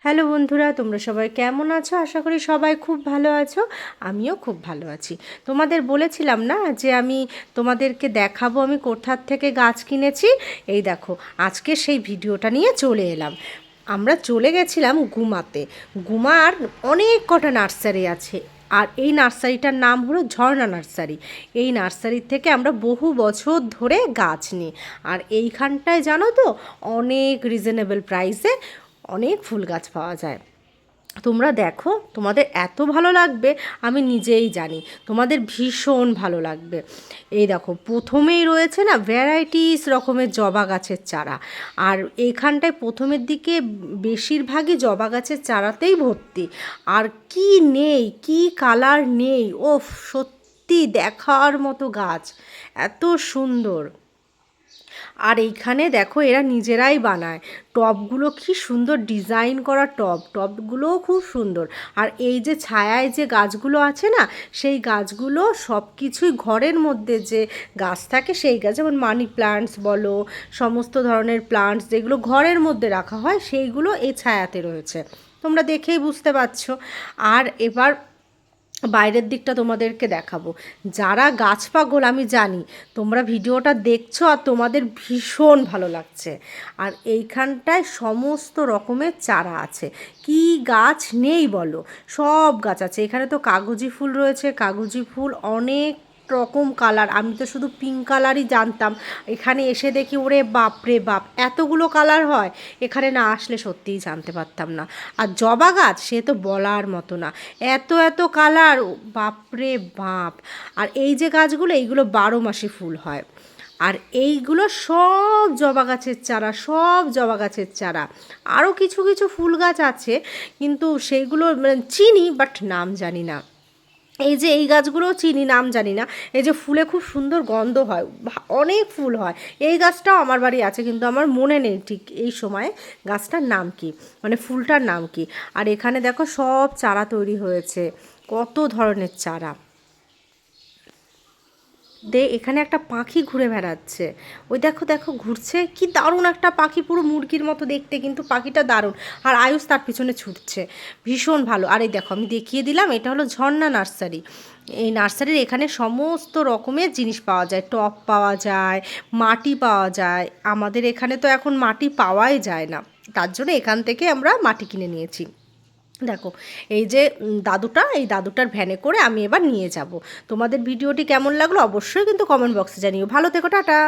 Hello বন্ধুরা, তোমরা সবাই কেমন আছো? আশা করি সবাই খুব ভালো আছো। আমিও খুব ভালো আছি। তোমাদের বলেছিলাম না যে আমি তোমাদেরকে দেখাবো আমি কোথার থেকে গাছ কিনেছি। এই দেখো, আজকে সেই ভিডিওটা নিয়ে চলে এলাম। আমরা চলে গেছিলাম গুমাতে। গুমার অনেক কটা নার্সারি আছে, আর এই নার্সারিটার নাম হলো ঝর্ণা নার্সারি। এই নার্সারির থেকে আমরা বহু বছর ধরে গাছ নিই। আর এইখানটায় জানো তো, অনেক রিজনেবল প্রাইসে অনেক ফুল গাছ পাওয়া যায়। তোমরা দেখো, তোমাদের এত ভালো লাগবে আমি নিজেই জানি, তোমাদের ভীষণ ভালো লাগবে। এই দেখো, প্রথমেই রয়েছে না ভ্যারাইটিস রকমের জবা গাছের চারা। আর এইখানটায় প্রথমের দিকে বেশিরভাগই জবা গাছের চারাতেই ভর্তি। আর কি নেই, কি কালার নেই, ওফ, সত্যি দেখার মতো গাছ, এত সুন্দর। আর এইখানে দেখো, এরা নিজেরাই বানায় টবগুলো, কি সুন্দর ডিজাইন করা টবগুলোও খুব সুন্দর। আর এই যে ছায়ায় যে গাছগুলো আছে না, সেই গাছগুলো সব কিছুই ঘরের মধ্যে যে গাছ থাকে সেই গাছ, যেমন মানি প্লান্টস বলো, সমস্ত ধরনের প্লান্টস যেগুলো ঘরের মধ্যে রাখা হয় সেইগুলো এই ছায়াতে রয়েছে। তোমরা দেখেই বুঝতে পারছো। আর এবার বাইরের দিকটা তোমাদেরকে দেখাবো। যারা গাছ পাগল আমি জানি, তোমরা ভিডিওটা দেখছো আর তোমাদের ভীষণ ভালো লাগছে। আর এইখানটায় সমস্ত রকমের চারা আছে, কি গাছ নেই বলো, সব গাছ আছে। এখানে তো কাগজি ফুল রয়েছে, কাগজি ফুল অনেক রকম কালার। আমি তো শুধু পিঙ্ক কালারই জানতাম, এখানে এসে দেখি ওরে বাপ রে বাপ, এতগুলো কালার হয়! এখানে না আসলে সত্যিই জানতে পারতাম না। আর জবা গাছ সে তো বলার মতো না, এত এত কালার, বাপরে বাপ! আর এই যে গাছগুলো, এইগুলো 12 মাসে ফুল হয়। আর এইগুলো সব জবা গাছের চারা, সব জবা গাছের চারা। আরও কিছু কিছু ফুল গাছ আছে, কিন্তু সেইগুলো চিনি, বাট নাম জানি না। এই যে এই গাছগুলোও চিনি, নাম জানি না। এই যে ফুলে খুব সুন্দর গন্ধ হয়, অনেক ফুল হয়। এই গাছটাও আমার বাড়ি আছে, কিন্তু আমার মনে নেই ঠিক এই সময়ে গাছটার নাম কি, মানে ফুলটার নাম কি। আর এখানে দেখো সব চারা তৈরি হয়েছে, কত ধরনের চারা। এখানে একটা পাখি ঘুরে বেড়াচ্ছে, ওই দেখো দেখো ঘুরছে, কি দারুণ একটা পাখি, পুরো মুরগির মতো দেখতে, কিন্তু পাখিটা দারুণ। আর আয়ুষ তার পিছনে ছুটছে, ভীষণ ভালো। আর এই দেখো, আমি দেখিয়ে দিলাম, এটা হলো ঝর্ণা নার্সারি। এই নার্সারির এখানে সমস্ত রকমের জিনিস পাওয়া যায়, টব পাওয়া যায়, মাটি পাওয়া যায়। আমাদের এখানে তো এখন মাটি পাওয়াই যায় না, তার জন্য এখান থেকে আমরা মাটি কিনে নিয়েছি। দেখো, এই যে দাদুটা, এই দাদুটার ভ্যানে করে আমি এবার নিয়ে যাব। তোমাদের ভিডিওটি কেমন লাগলো অবশ্যই কিন্তু কমেন্ট বক্সে জানিও। ভালো থেকো, টাটা।